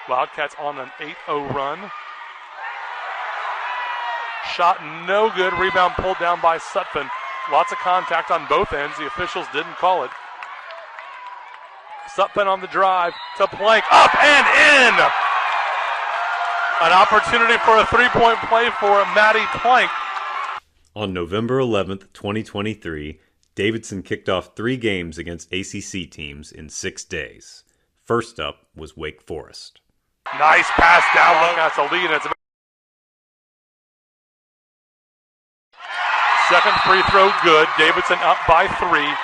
Wildcats on an 8-0 run. Shot no good. Rebound pulled down by Sutphin. Lots of contact on both ends. The officials didn't call it. Sutphin on the drive to Plank. Up and in! An opportunity for a three-point play for Maddie Plank. On November 11th, 2023, Davidson kicked off 3 games against ACC teams in 6 days. First up was Wake Forest. Nice pass down low. That's a lead. It's second free throw good. Davidson up by 3,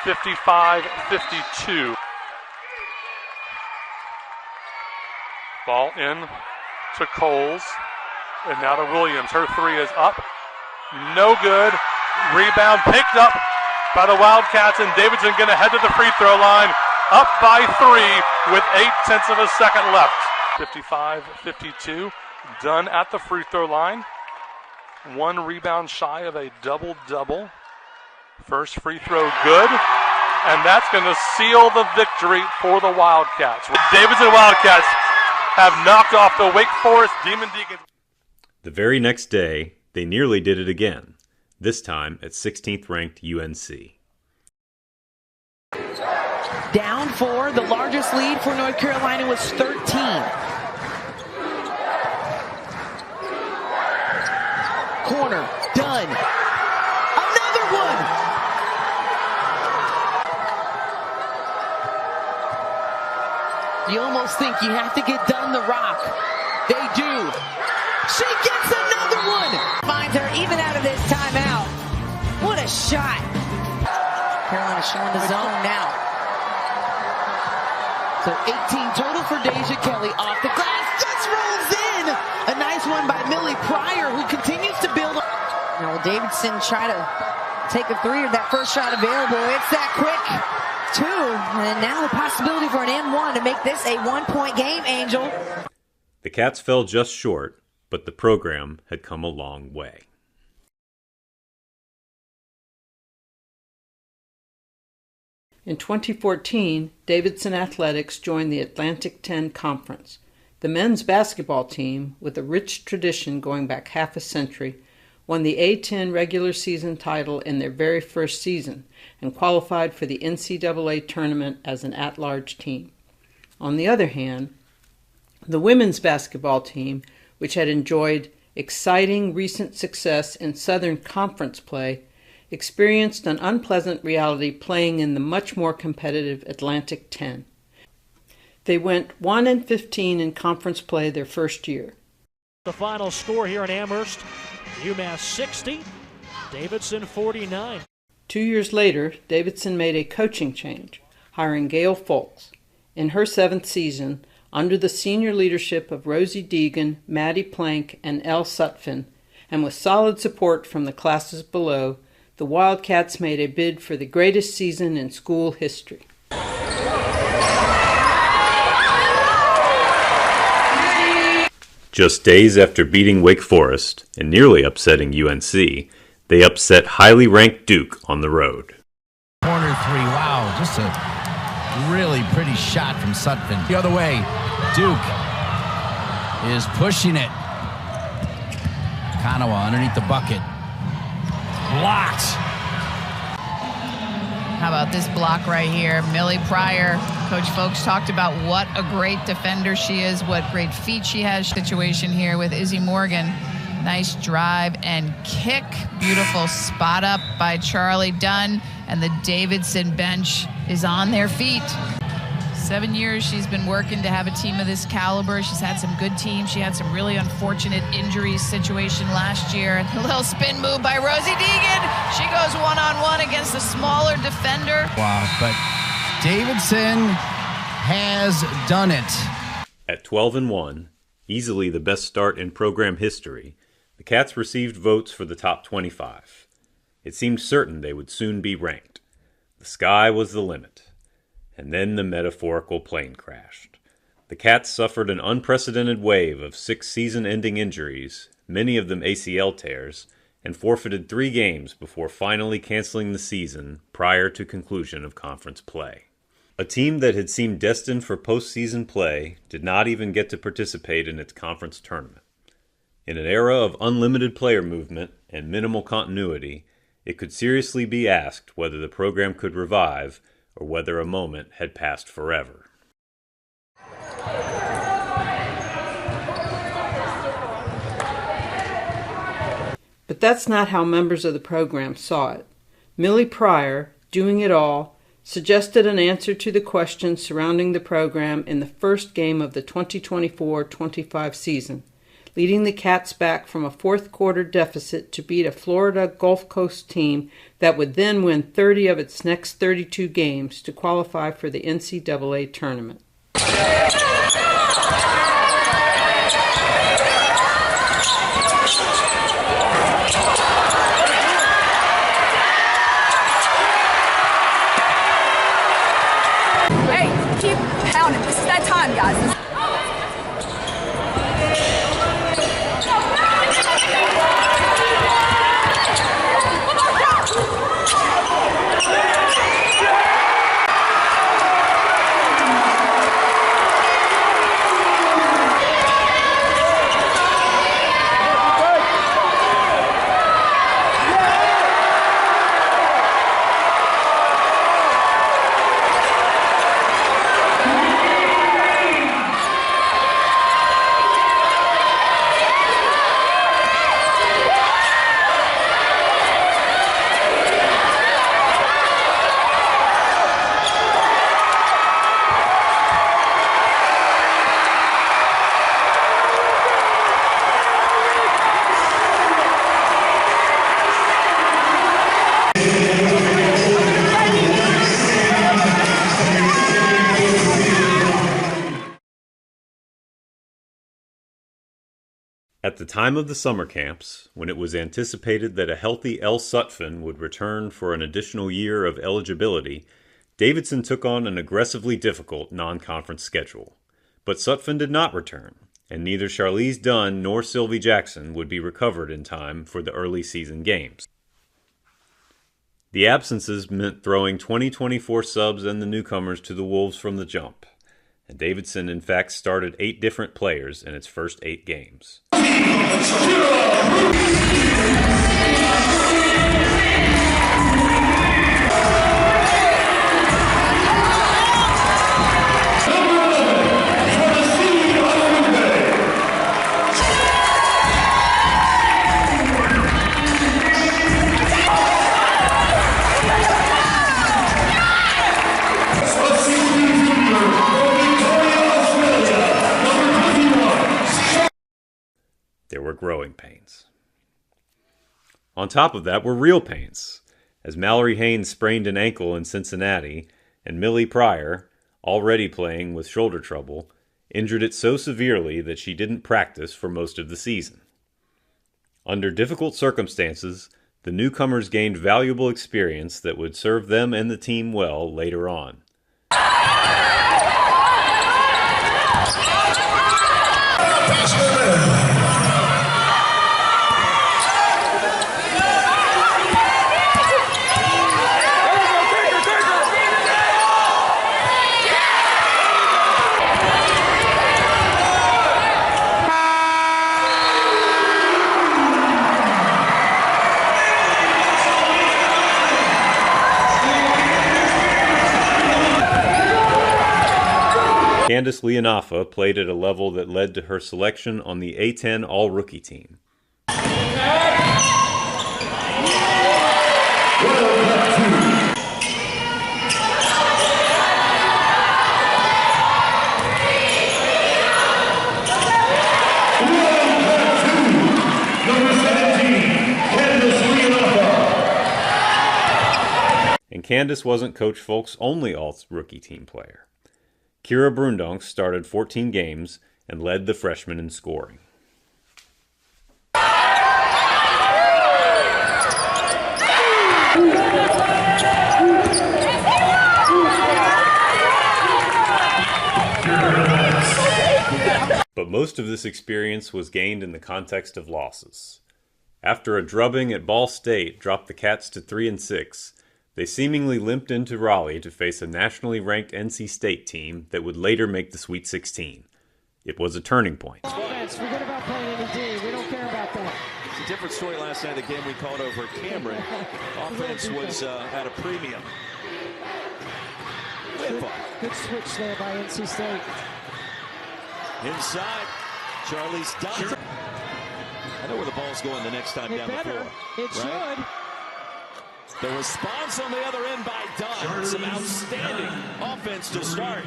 55-52. Ball in to Coles. And now to Williams. Her 3 is up. No good. Rebound picked up by the Wildcats, and Davidson going to head to the free throw line. Up by 3 with 0.8 of a second left. 55-52. Done at the free throw line. 1 rebound shy of a double-double. First free throw good. And that's going to seal the victory for the Wildcats. Davidson Wildcats have knocked off the Wake Forest Demon Deacons. The very next day, they nearly did it again, this time at 16th ranked UNC. Down 4, the largest lead for North Carolina was 13. Corner, done. Another one! You almost think you have to get done the rock. They do. She gets another one! Finds her even out of this timeout. What a shot. Carolina showing the zone now. So 18 total for Deja Kelly off the glass. Just rolls in. A nice one by Millie Pryor, who continues to build. Now Davidson try to take a 3 of that first shot available. It's that quick. 2. And now the possibility for an M1 to make this a 1-point game, Angel. The Cats fell just short, but the program had come a long way. In 2014, Davidson Athletics joined the Atlantic 10 Conference. The men's basketball team, with a rich tradition going back half a century, won the A10 regular season title in their very first season and qualified for the NCAA tournament as an at-large team. On the other hand, the women's basketball team, which had enjoyed exciting recent success in Southern Conference play, experienced an unpleasant reality playing in the much more competitive Atlantic 10. They went 1-15 in conference play their first year. The final score here in Amherst, UMass 60, Davidson 49. 2 years later, Davidson made a coaching change, hiring Gail Folks. In her 7th season, under the senior leadership of Rosie Deegan, Maddie Plank, and Elle Sutphin, and with solid support from the classes below, the Wildcats made a bid for the greatest season in school history. Just days after beating Wake Forest and nearly upsetting UNC, they upset highly ranked Duke on the road. Corner 3, wow, just a really pretty shot from Sutphin. The other way, Duke is pushing it. Kanawa underneath the bucket. Blocked. How about this block right here? Millie Pryor. Coach Folks talked about what a great defender she is, what great feet she has. Situation here with Izzy Morgan. Nice drive and kick. Beautiful spot up by Charlie Dunn. And the Davidson bench is on their feet. 7 years she's been working to have a team of this caliber. She's had some good teams. She had some really unfortunate injuries situation last year. A little spin move by Rosie Deegan. She goes one-on-one against the smaller defender. Wow, but Davidson has done it. At 12-1, easily the best start in program history, the Cats received votes for the top 25. It seemed certain they would soon be ranked. The sky was the limit. And then the metaphorical plane crashed. The Cats suffered an unprecedented wave of 6 season-ending injuries, many of them ACL tears, and forfeited 3 games before finally canceling the season prior to conclusion of conference play. A team that had seemed destined for postseason play did not even get to participate in its conference tournament. In an era of unlimited player movement and minimal continuity, it could seriously be asked whether the program could revive or whether a moment had passed forever. But that's not how members of the program saw it. Millie Pryor, doing it all, suggested an answer to the questions surrounding the program in the first game of the 2024-25 season, leading the Cats back from a fourth-quarter deficit to beat a Florida Gulf Coast team that would then win 30 of its next 32 games to qualify for the NCAA tournament. Keep pounding. This is that time, guys. At the time of the summer camps, when it was anticipated that a healthy El Sutphin would return for an additional year of eligibility, Davidson took on an aggressively difficult non-conference schedule. But Sutphin did not return, and neither Charlize Dunn nor Sylvie Jackson would be recovered in time for the early season games. The absences meant throwing 2024 subs and the newcomers to the Wolves from the jump, and Davidson in fact started 8 different players in its first 8 games. There were growing pains. On top of that were real pains, as Mallory Haynes sprained an ankle in Cincinnati, and Millie Pryor, already playing with shoulder trouble, injured it so severely that she didn't practice for most of the season. Under difficult circumstances, the newcomers gained valuable experience that would serve them and the team well later on. Candice Leonafa played at a level that led to her selection on the A10 All-Rookie team. And Candice wasn't Coach Folk's only All-Rookie team player. Kira Brundonk started 14 games and led the freshmen in scoring. But most of this experience was gained in the context of losses. After a drubbing at Ball State dropped the Cats to 3-6, They seemingly limped into Raleigh to face a nationally ranked NC State team that would later make the Sweet 16. It was a turning point. Offense, forget about playing any D. We don't care about that. It's a different story last night, the game we called over Cameron. Offense was at a premium. Good switch there by NC State. Inside, Charlie's done. I know where the ball's going the next time down the floor. It should. The response on the other end by Dunn. Some outstanding offense to start.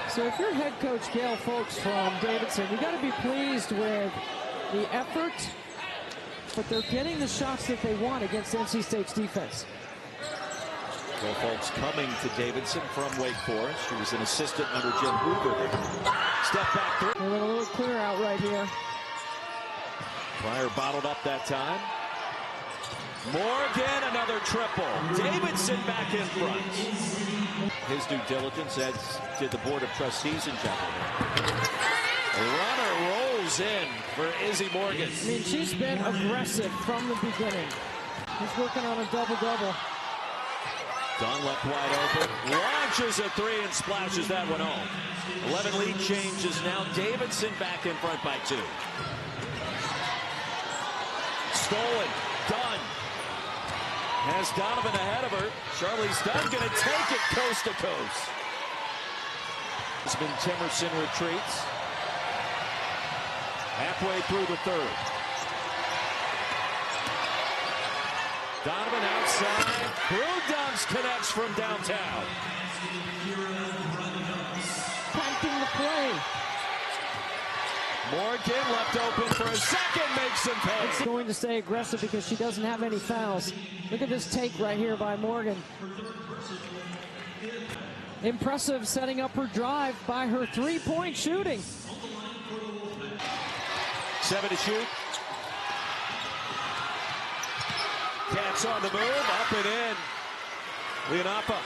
So if you're head coach Gail Folks from Davidson, you got to be pleased with the effort, but they're getting the shots that they want against NC State's defense. Gail Folks coming to Davidson from Wake Forest. She was an assistant under Jim Hoover there. Step back three. They went a little clear out right here. Pryor bottled up that time. Morgan, another triple. Davidson back in front. His due diligence, as did the Board of Trustees in Chapel Hill. The runner rolls in for Izzy Morgan. I mean, she's been aggressive from the beginning. He's working on a double-double. Dunn left wide open. Launches a three and splashes that one home. 11 lead changes now. Davidson back in front by 2. Stolen. Dunn. Has Donovan ahead of her. Charlize Dunn going to take it coast to coast. It's been Timerson retreats. Halfway through the third. Donovan outside. Brew Dunks connects from downtown. Punting the play. Morgan left open for a second, makes some pay. It's going to stay aggressive because she doesn't have any fouls. Look at this take right here by Morgan. Impressive setting up her drive by her three-point shooting. 7 to shoot. Cats on the move, up and in. Leonapa.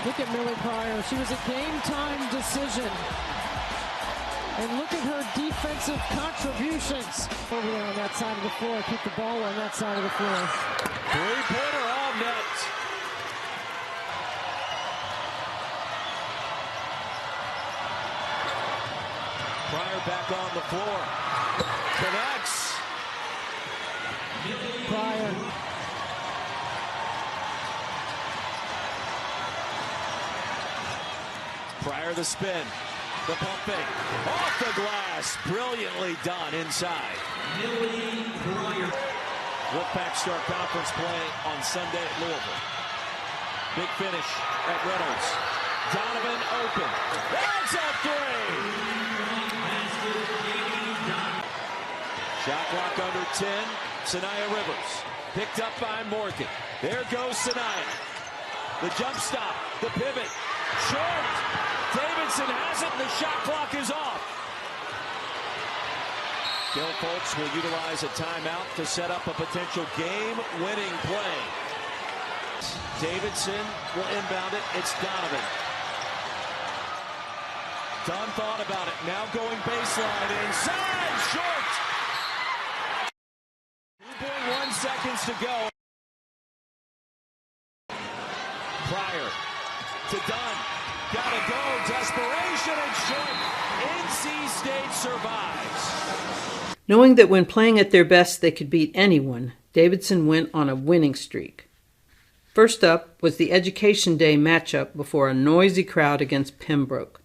Look at Millie Pryor. She was a game-time decision. And look at her defensive contributions. Over there on that side of the floor. Keep the ball on that side of the floor. Three-pointer all net. Pryor back on the floor. Connects. Pryor. Pryor the spin. The pumping. Off the glass. Brilliantly done inside. Wolfpack start conference play on Sunday at Louisville. Big finish at Reynolds. Donovan open. That's a three. Shot clock under 10. Sanaya Rivers. Picked up by Morgan. There goes Sanaya. The jump stop. The pivot. Short. Davidson has it, and the shot clock is off. Gil Folks will utilize a timeout to set up a potential game-winning play. Davidson will inbound it. It's Donovan. Dunn thought about it. Now going baseline. Inside. Short. 2.1 seconds to go. Pryor to Dunn. Gotta go. Desperation and short. NC State survives. Knowing that when playing at their best they could beat anyone, Davidson went on a winning streak. First up was the Education Day matchup before a noisy crowd against Pembroke.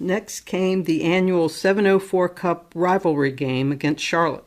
Next came the annual 704 Cup rivalry game against Charlotte.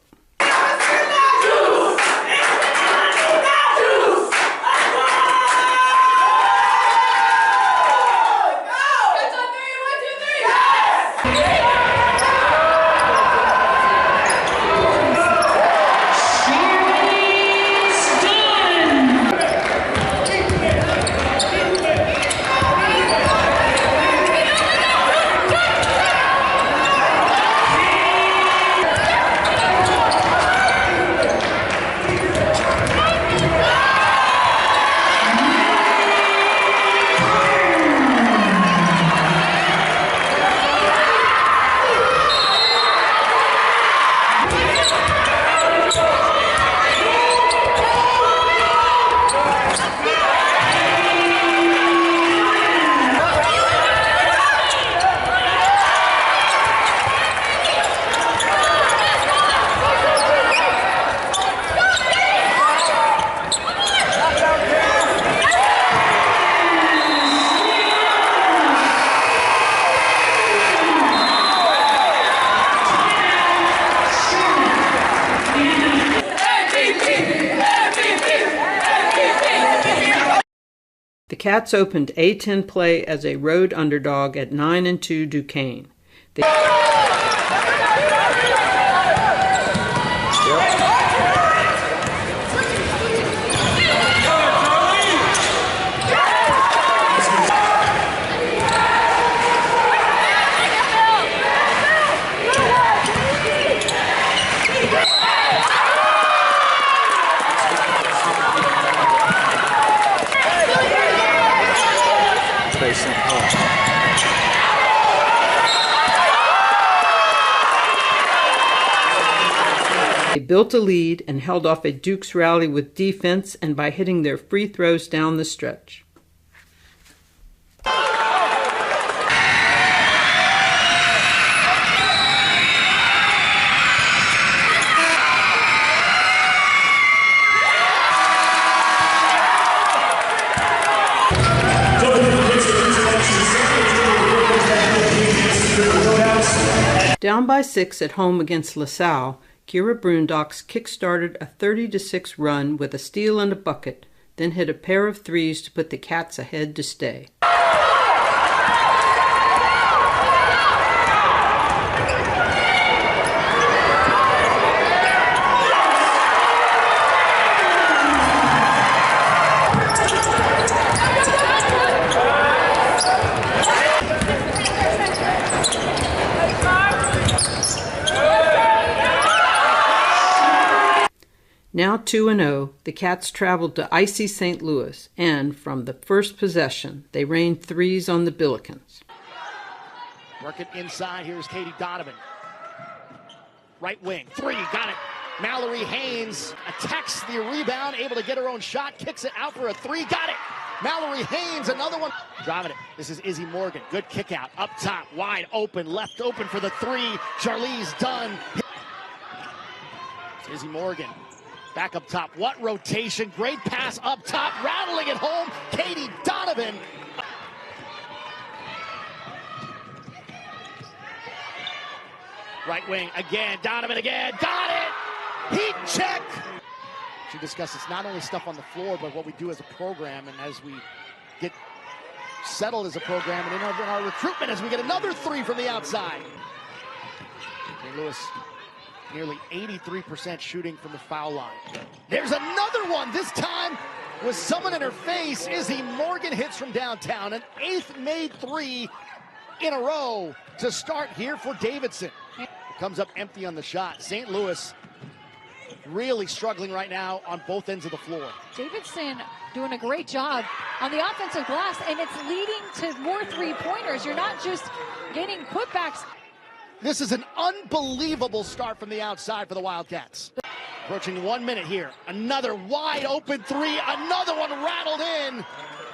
The Cats opened A-10 play as a road underdog at 9-2 Duquesne. They built a lead and held off a Duke's rally with defense and by hitting their free throws down the stretch. Down by 6 at home against LaSalle, Kira Brundocks kick-started a 30-6 run with a steal and a bucket, then hit a pair of threes to put the Cats ahead to stay. Now 2-0, the Cats traveled to icy St. Louis, and from the first possession, they rained threes on the Billikens. Working inside, here's Katie Donovan. Right wing, three, got it. Mallory Haynes attacks the rebound, able to get her own shot, kicks it out for a three, got it. Mallory Haynes, another one. Driving it, this is Izzy Morgan, good kick out, up top, wide open, left open for the three. Charlize Dunn. It's Izzy Morgan. Back up top, what rotation, great pass up top, rattling it home, Katie Donovan. Right wing, again, Donovan again, got it! Heat check! She discusses not only stuff on the floor, but what we do as a program, and as we get settled as a program, and in our recruitment, as we get another three from the outside. St. Louis. Nearly 83% shooting from the foul line. There's another one, this time with someone in her face. Izzy Morgan hits from downtown, an 8th made three in a row to start here for Davidson. It comes up empty on the shot. St. Louis really struggling right now on both ends of the floor. Davidson doing a great job on the offensive glass, and it's leading to more three-pointers. You're not just getting putbacks. This is an unbelievable start from the outside for the Wildcats. Approaching 1 minute here. Another wide open three. Another one rattled in.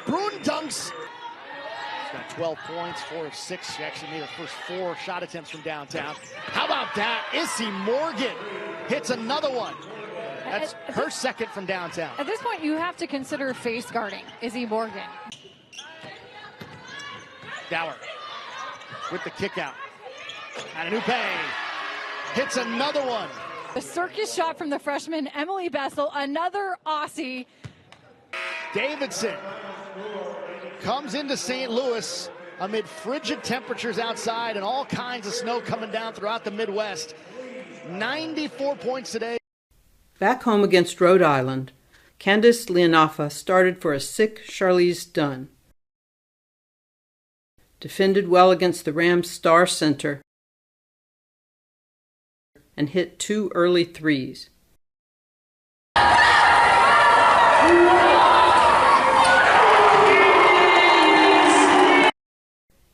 Brundunks. She's got 12 points, 4 of 6. She actually made her first 4 shot attempts from downtown. How about that? Izzy Morgan hits another one. That's her second from downtown. At this point, you have to consider face guarding Izzy Morgan. Dower. with the kick out. Adenupe hits another one. The circus shot from the freshman, Emily Bessel, another Aussie. Davidson comes into St. Louis amid frigid temperatures outside and all kinds of snow coming down throughout the Midwest. 94 points today. Back home against Rhode Island, Candice Leonafa started for a sick Charlize Dunn. Defended well against the Rams' star center and hit 2 early threes.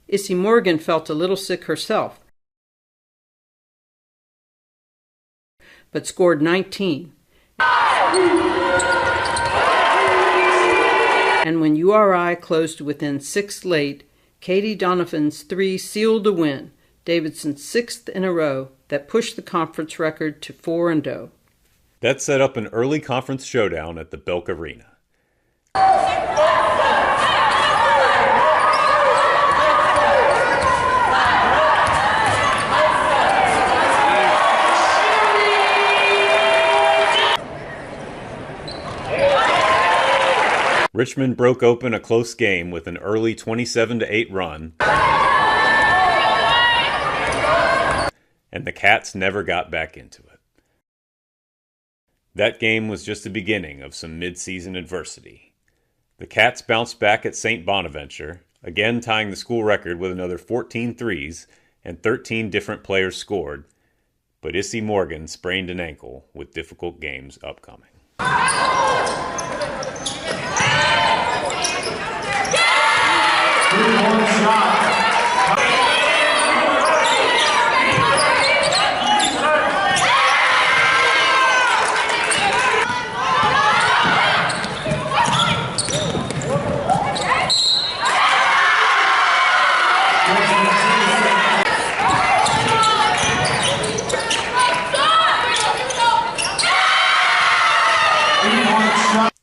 Issy Morgan felt a little sick herself, but scored 19. And when URI closed within 6 late, Katie Donovan's 3 sealed the win, Davidson's 6th in a row, that pushed the conference record to 4-0. That set up an early conference showdown at the Belk Arena. Richmond broke open a close game with an early 27-8 run, and the Cats never got back into it. That game was just the beginning of some mid-season adversity. The Cats bounced back at St. Bonaventure, again tying the school record with another 14 threes, and 13 different players scored, but Issy Morgan sprained an ankle with difficult games upcoming.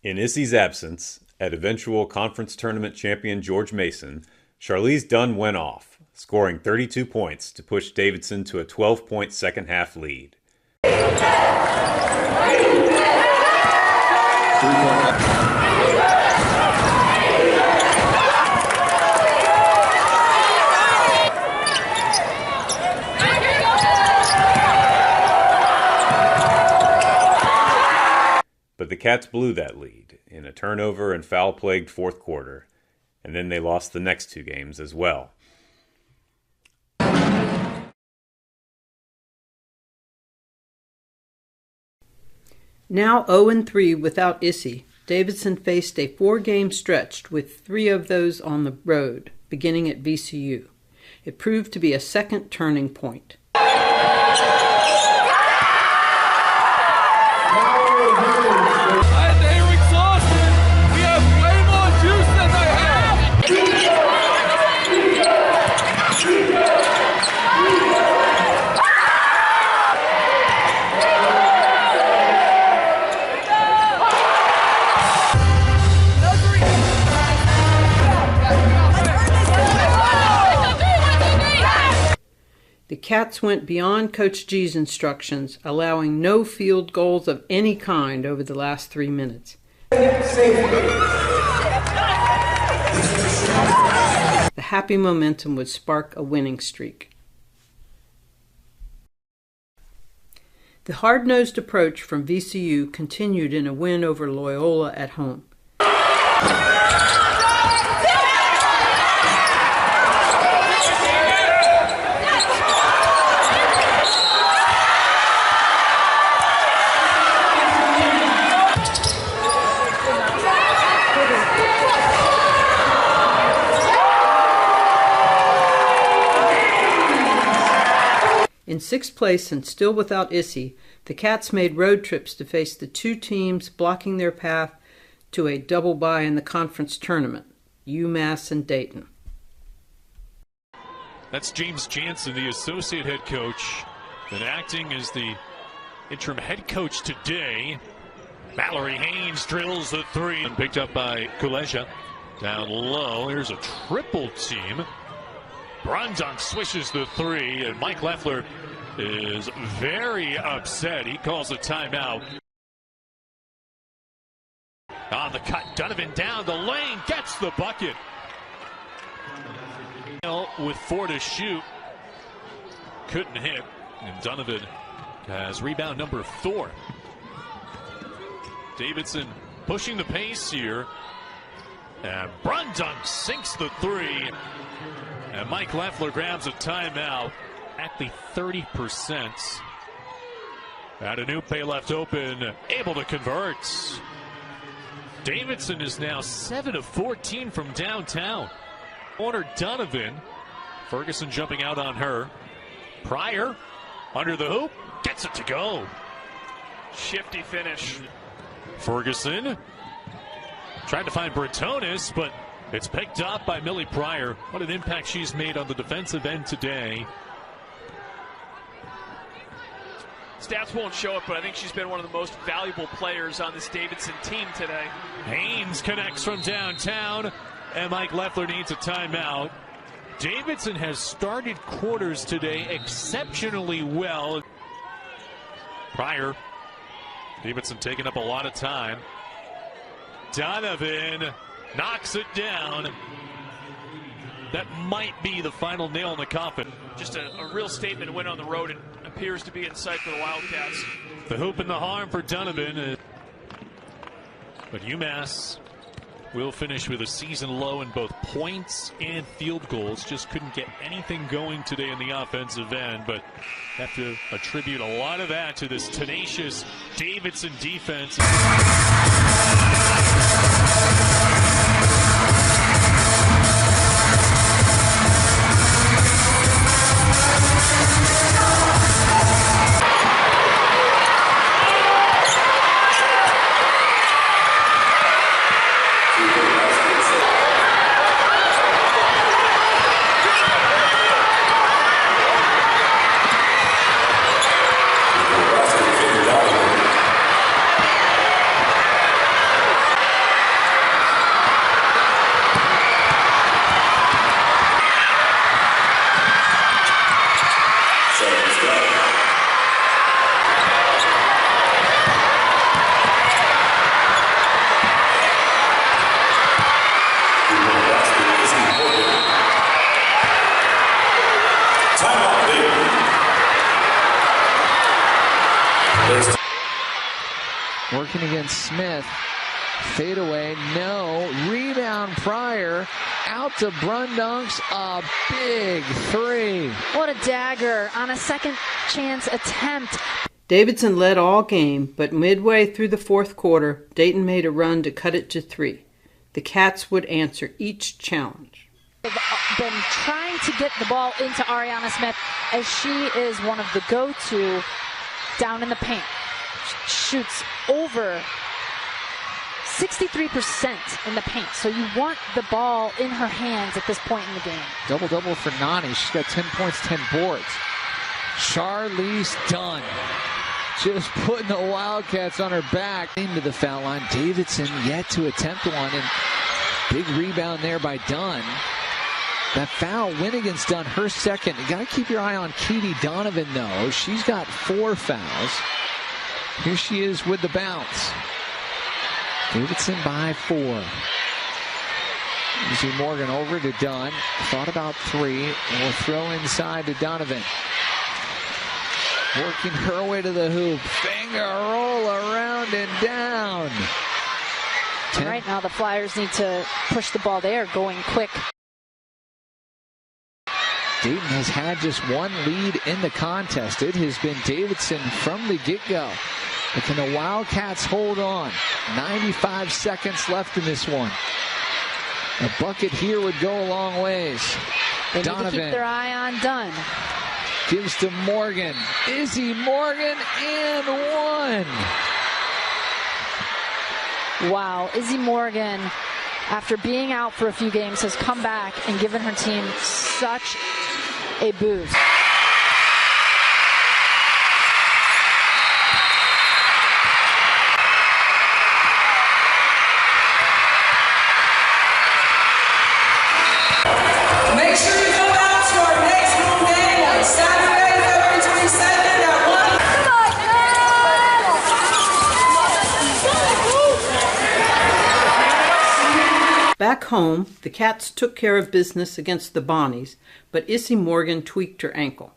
In Issy's absence, at eventual conference tournament champion George Mason, Charlize Dunn went off, scoring 32 points to push Davidson to a 12-point second-half lead. But the Cats blew that lead in a turnover and foul-plagued fourth quarter, and then they lost the next 2 games as well. Now 0-3 without Issy, Davidson faced a 4-game stretch with 3 of those on the road, beginning at VCU. It proved to be a second turning point. The Cats went beyond Coach G's instructions, allowing no field goals of any kind over the last 3 minutes. The happy momentum would spark a winning streak. The hard-nosed approach from VCU continued in a win over Loyola at home. In 6th place and still without Issy, the Cats made road trips to face the 2 teams blocking their path to a double bye in the conference tournament, UMass and Dayton. That's James Jansen, the associate head coach, and acting as the interim head coach today. Mallory Haynes drills the 3 and picked up by Kuleja. Down low, here's a triple team. Brundunk swishes the three, and Mike Leffler is very upset. He calls a timeout. On the cut, Donovan down the lane, gets the bucket. With 4 to shoot, couldn't hit, and Donovan has rebound number 4. Davidson pushing the pace here, and Brundunk sinks the three, and Mike Leffler grabs a timeout at the 30%. Adenupe left open, able to convert. Davidson is now 7 of 14 from downtown. Corner Donovan. Ferguson jumping out on her. Pryor under the hoop, gets it to go. Shifty finish. Ferguson trying to find Bretonis, but it's picked up by Millie Pryor. What an impact she's made on the defensive end today. Stats won't show it, but I think she's been one of the most valuable players on this Davidson team today. Haynes connects from downtown, and Mike Leffler needs a timeout. Davidson has started quarters today exceptionally well. Pryor, Davidson taking up a lot of time. Donovan knocks it down. That might be the final nail in the coffin. Just a real statement win on the road. It appears to be in sight for the Wildcats. The hoop and the harm for Donovan. But UMass will finish with a season low in both points and field goals. Just couldn't get anything going today in the offensive end, but have to attribute a lot of that to this tenacious Davidson defense. Working against Smith. Fade away. No. Rebound Pryor. Out to Brundunks. A big three. What a dagger on a second chance attempt. Davidson led all game, but midway through the fourth quarter, Dayton made a run to cut it to 3. The Cats would answer each challenge. They've been trying to get the ball into Ariana Smith, as she is one of the go-to down in the paint. Shoots over 63% in the paint. So you want the ball in her hands at this point in the game. Double-double for Nani. She's got 10 points, 10 boards. Charlize Dunn just putting the Wildcats on her back into the foul line. Davidson yet to attempt one, and big rebound there by Dunn. That foul win against Dunn, her second. You got to keep your eye on Katie Donovan, though. She's got 4 fouls. Here she is with the bounce. Davidson by 4. You see Morgan over to Dunn. Thought about 3, and will throw inside to Donovan. Working her way to the hoop. Finger roll around and down. Right now the Flyers need to push the ball. They are going quick. Dayton has had just one lead in the contest. It has been Davidson from the get-go. But can the Wildcats hold on? 95 seconds left in this one. A bucket here would go a long ways. They need to keep their eye on Dunn. Gives to Morgan. Izzy Morgan and 1. Wow, Izzy Morgan, after being out for a few games, has come back and given her team such a boost. Make sure you come out to Back home, the Cats took care of business against the Bonnies, but Issy Morgan tweaked her ankle.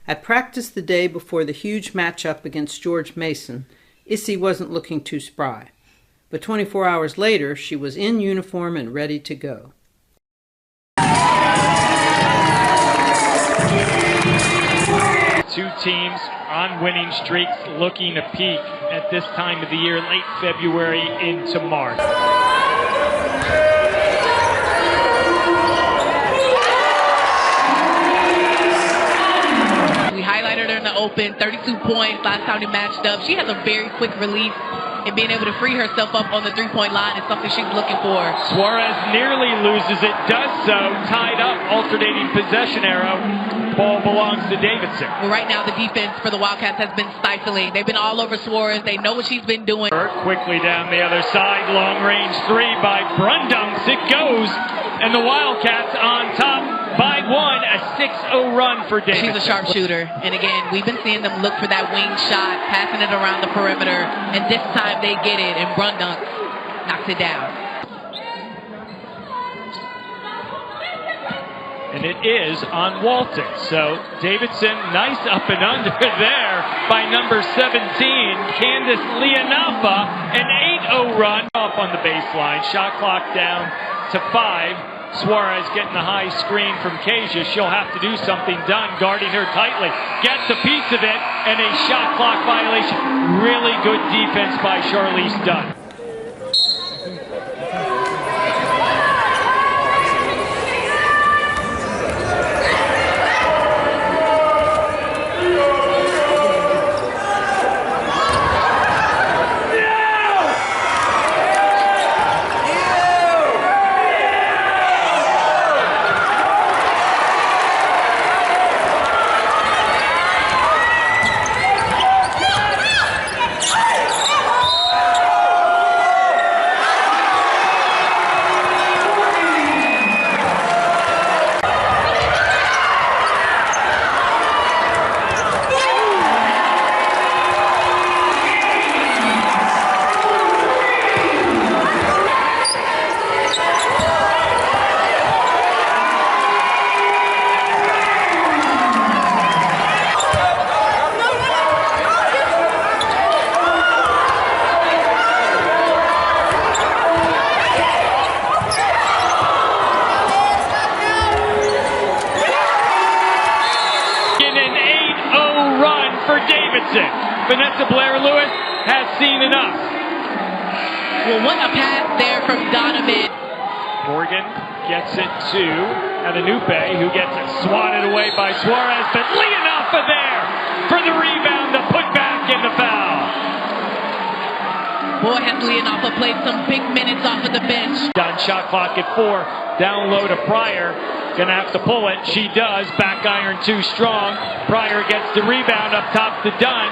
At practice the day before the huge matchup against George Mason, Issy wasn't looking too spry. But 24 hours later, she was in uniform and ready to go. Two teams on winning streaks looking to peak at this time of the year, late February into March. We highlighted her in the Open, 32 points last time we matched up. She has a very quick release, and being able to free herself up on the three-point line is something she's looking for. Suarez nearly loses it, does so, tied up, alternating possession arrow. Ball belongs to Davidson. Well, right now the defense for the Wildcats has been stifling. They've been all over Suarez. They know what she's been doing. Quickly down the other side, long-range three by Brundunks. It goes, and the Wildcats on top by one, a 6-0 run for Davidson. She's a sharpshooter, and again, we've been seeing them look for that wing shot, passing it around the perimeter, and this time they get it, and Brundunks knocks it down. And it is on Walton. So Davidson, nice up and under there by number 17, Candice Leonafa, an 8-0 run up on the baseline. Shot clock down to 5. Suarez getting the high screen from Kasia. She'll have to do something. Dunn guarding her tightly. Gets a piece of it, and a shot clock violation. Really good defense by Charlize Dunn. Vanessa Blair-Lewis has seen enough. Well, what a pass there from Donovan. Morgan gets it to Adanupe, who gets it swatted away by Suarez, but Leonafa there for the rebound, the putback, and the foul. Boy, has Leonafa played some big minutes off of the bench. Done, shot clock at 4, down low to Pryor. Gonna have to pull it. She does. Back iron too strong. Pryor gets the rebound up top to Dunn.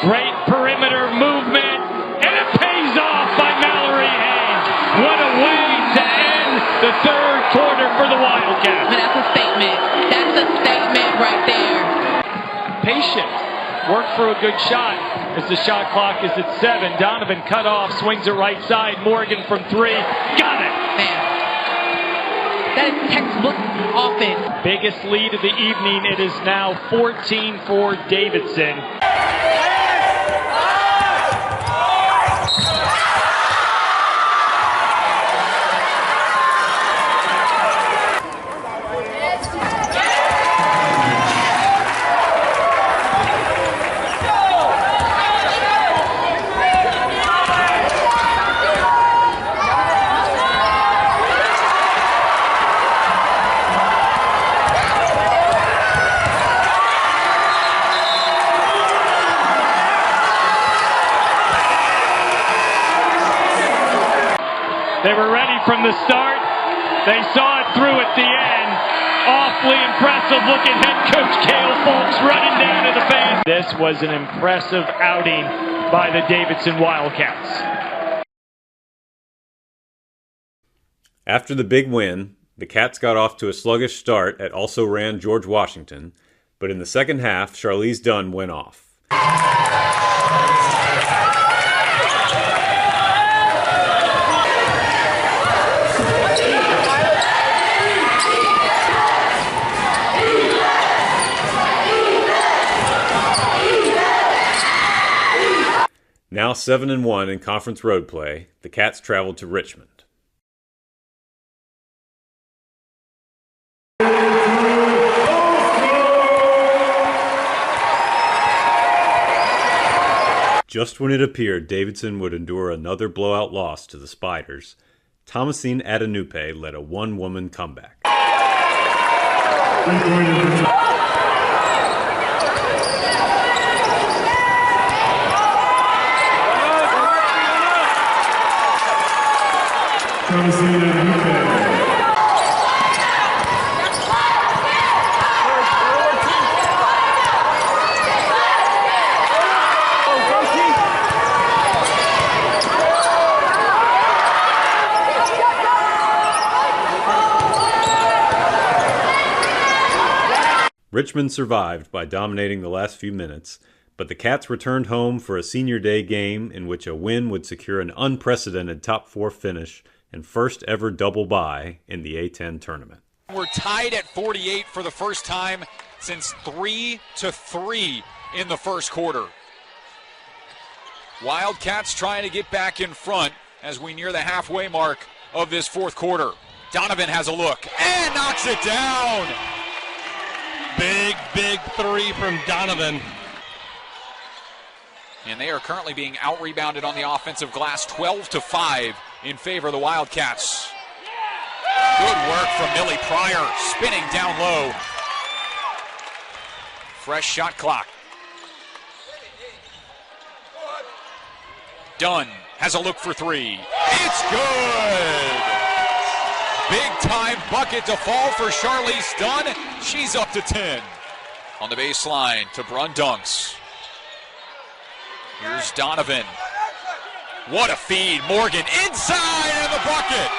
Great perimeter movement, and it pays off by Mallory Haynes. What a way to end the third quarter for the Wildcats. But that's a statement. That's a statement right there. Patient. Work for a good shot as the shot clock is at 7. Donovan cut off, swings it right side. Morgan from 3. Got it. Man. That is textbook offense. Biggest lead of the evening. It is now 14 for Davidson. They were ready from the start. They saw it through at the end. Awfully impressive. Look at head coach Cale Folks running down to the fans. This was an impressive outing by the Davidson Wildcats. After the big win, the Cats got off to a sluggish start at also-ran George Washington, but in the second half, Charlize Dunn went off. Now 7-1 in conference road play, the Cats traveled to Richmond. Just when it appeared Davidson would endure another blowout loss to the Spiders, Thomasine Adenupe led a one-woman comeback. Thomasine Adenupe. Richmond survived by dominating the last few minutes, but the Cats returned home for a senior day game in which a win would secure an unprecedented top 4 finish and first ever double bye in the A-10 tournament. We're tied at 48 for the first time since 3-3 in the first quarter. Wildcats trying to get back in front as we near the halfway mark of this fourth quarter. Donovan has a look and knocks it down. Big three from Donovan. And they are currently being out-rebounded on the offensive glass, 12-5 in favor of the Wildcats. Good work from Millie Pryor, spinning down low. Fresh shot clock. Dunn has a look for three. It's good! Big-time bucket to fall for Charlize Dunn. She's up to 10. On the baseline to Brun dunks. Here's Donovan. What a feed. Morgan inside and the bucket.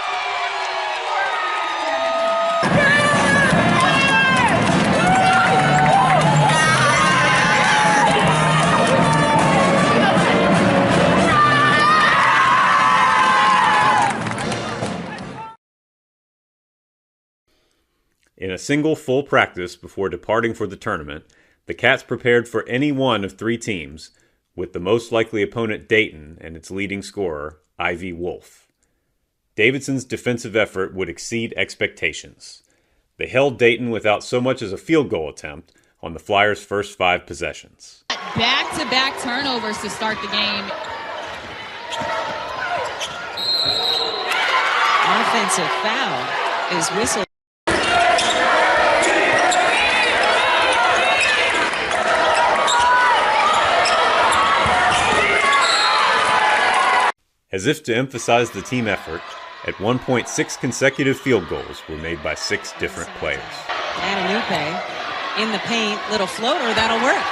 In a single full practice before departing for the tournament, the Cats prepared for any one of 3 teams, with the most likely opponent Dayton and its leading scorer, Ivy Wolf. Davidson's defensive effort would exceed expectations. They held Dayton without so much as a field goal attempt on the Flyers' first 5 possessions. Back-to-back turnovers to start the game. Offensive foul is whistled. As if to emphasize the team effort, at one point 6 consecutive field goals were made by 6 different players. Adenupe in the paint, little floater, that'll work.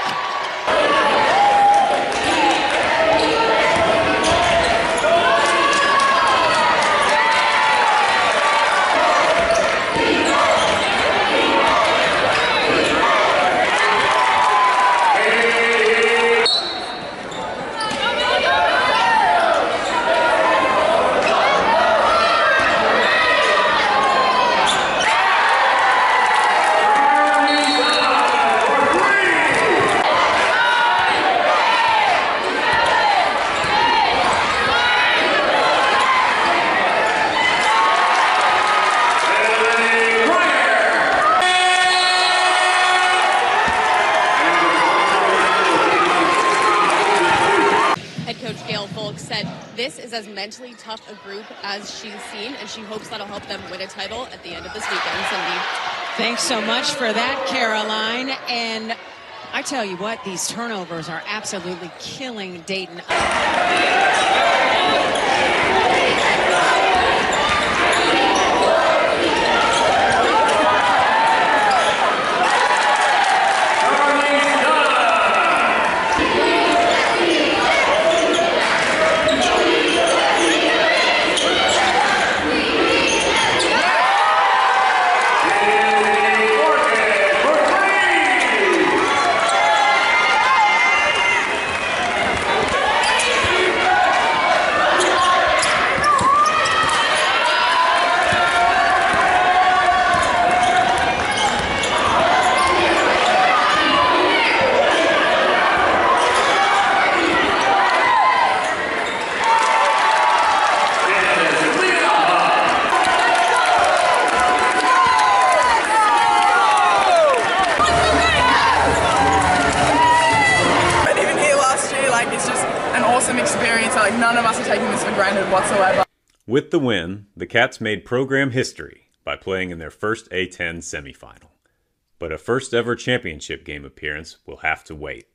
This is as mentally tough a group as she's seen, and she hopes that'll help them win a title at the end of this weekend, Cindy. Thanks so much for that, Caroline. And I tell you what, these turnovers are absolutely killing Dayton. none of us are taking this for granted whatsoever. With the win, the Cats made program history by playing in their first A10 semifinal. But a first-ever championship game appearance will have to wait.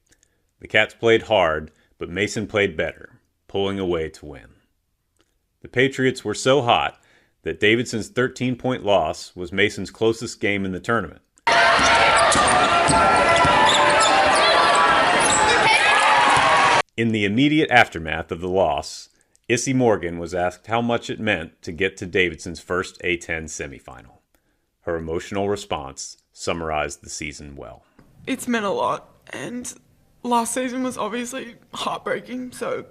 The Cats played hard, but Mason played better, pulling away to win. The Patriots were so hot that Davidson's 13-point loss was Mason's closest game in the tournament. In the immediate aftermath of the loss, Issy Morgan was asked how much it meant to get to Davidson's first A10 semifinal. Her emotional response summarized the season well. It's meant a lot, and last season was obviously heartbreaking, so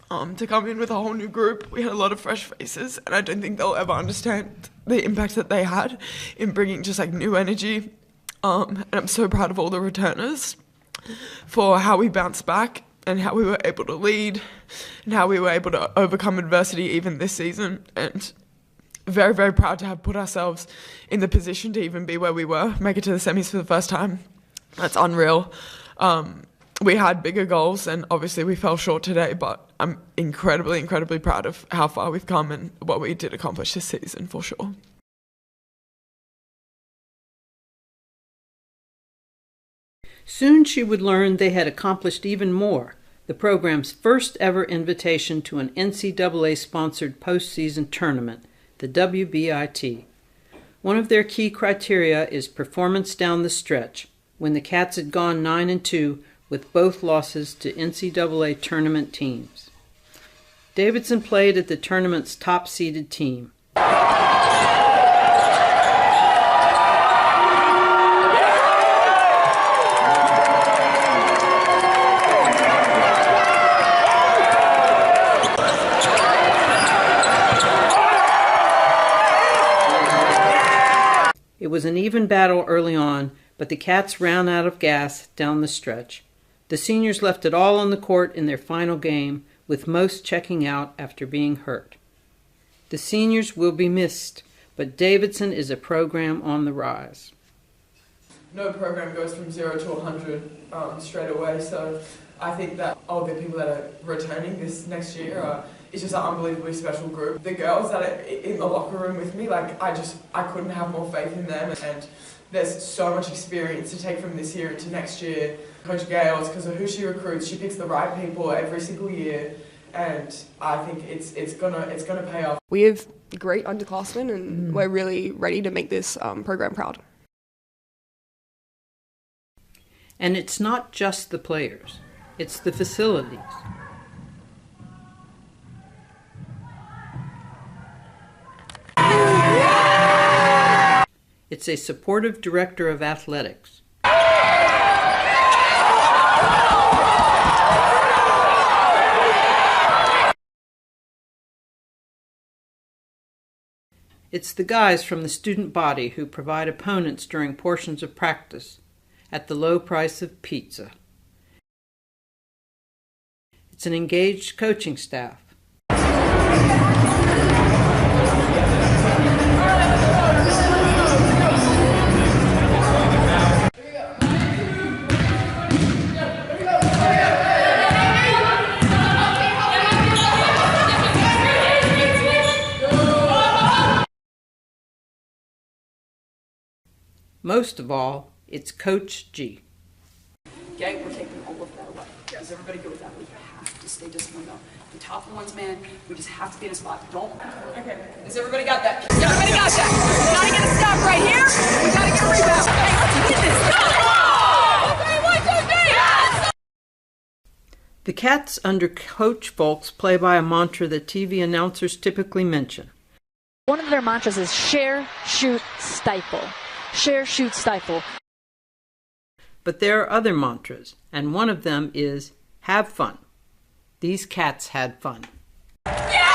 to come in with a whole new group, we had a lot of fresh faces, and I don't think they'll ever understand the impact that they had in bringing just like new energy. And I'm so proud of all the returners for how we bounced back and how we were able to lead and how we were able to overcome adversity even this season. And very, very proud to have put ourselves in the position to even be where we were, make it to the semis for the first time. That's unreal. We had bigger goals and obviously we fell short today, but I'm incredibly, incredibly proud of how far we've come and what we did accomplish this season for sure. Soon she would learn they had accomplished even more, the program's first ever invitation to an NCAA-sponsored postseason tournament, the WBIT. One of their key criteria is performance down the stretch, when the Cats had gone 9-2 with both losses to NCAA tournament teams. Davidson played at the tournament's top-seeded team. It was an even battle early on, but the Cats ran out of gas down the stretch. The seniors left it all on the court in their final game, with most checking out after being hurt. The seniors will be missed, but Davidson is a program on the rise. No program goes from 0 to 100 straight away, so I think that all the people that are returning this next year it's just an unbelievably special group. The girls that are in the locker room with me, like I couldn't have more faith in them, and there's so much experience to take from this year into next year. Coach Gales, because of who she recruits, she picks the right people every single year, and I think it's gonna pay off. We have great underclassmen, and we're really ready to make this program proud. And it's not just the players, it's the facilities. It's a supportive director of athletics. It's the guys from the student body who provide opponents during portions of practice at the low price of pizza. It's an engaged coaching staff. Most of all, it's Coach G. Okay, we're taking all of that away. Does everybody go with that? We have to stay disciplined though. The top ones, man, we just have to be in a spot. Don't. Okay. Has everybody got that? Everybody got that. We gotta get a stop right here. We gotta get a rebound. Hey, let's win this. Go! 3, 1, 2, 3. Yes! The Cats under Coach Folks play by a mantra that TV announcers typically mention. One of their mantras is share, shoot, stifle. Share, shoot, stifle. But there are other mantras, and one of them is have fun. These Cats had fun. Yeah!